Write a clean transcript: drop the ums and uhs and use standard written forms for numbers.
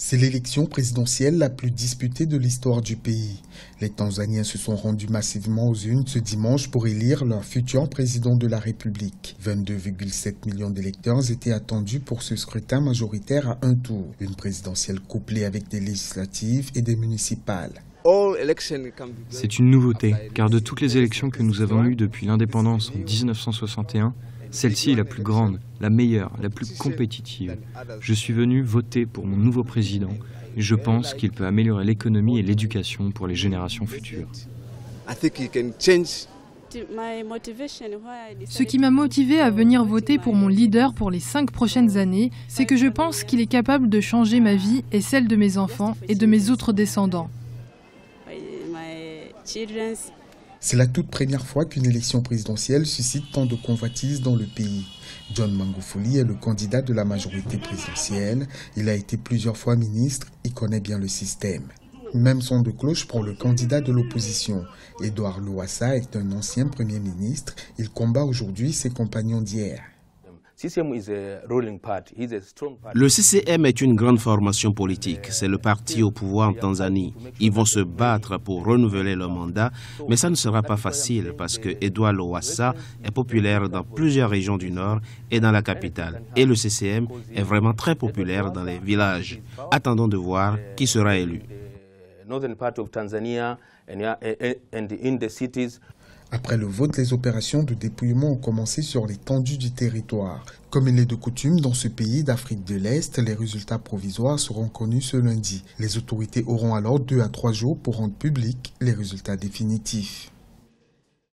C'est l'élection présidentielle la plus disputée de l'histoire du pays. Les Tanzaniens se sont rendus massivement aux urnes ce dimanche pour élire leur futur président de la République. 22,7 millions d'électeurs étaient attendus pour ce scrutin majoritaire à un tour. Une présidentielle couplée avec des législatives et des municipales. C'est une nouveauté, car de toutes les élections que nous avons eues depuis l'indépendance en 1961, celle-ci est la plus grande, la meilleure, la plus compétitive. Je suis venu voter pour mon nouveau président et je pense qu'il peut améliorer l'économie et l'éducation pour les générations futures. Ce qui m'a motivé à venir voter pour mon leader pour les 5 prochaines années, c'est que je pense qu'il est capable de changer ma vie et celle de mes enfants et de mes autres descendants. C'est la toute première fois qu'une élection présidentielle suscite tant de convoitises dans le pays. John Magufuli est le candidat de la majorité présidentielle. Il a été plusieurs fois ministre, il connaît bien le système. Même son de cloche pour le candidat de l'opposition. Edouard Lowassa est un ancien premier ministre. Il combat aujourd'hui ses compagnons d'hier. Le CCM est une grande formation politique. C'est le parti au pouvoir en Tanzanie. Ils vont se battre pour renouveler leur mandat, mais ça ne sera pas facile parce que Edouard Lowassa est populaire dans plusieurs régions du Nord et dans la capitale. Et le CCM est vraiment très populaire dans les villages. Attendons de voir qui sera élu. Après le vote, les opérations de dépouillement ont commencé sur l'étendue du territoire. Comme il est de coutume dans ce pays d'Afrique de l'Est, les résultats provisoires seront connus ce lundi. Les autorités auront alors 2 à 3 jours pour rendre publics les résultats définitifs.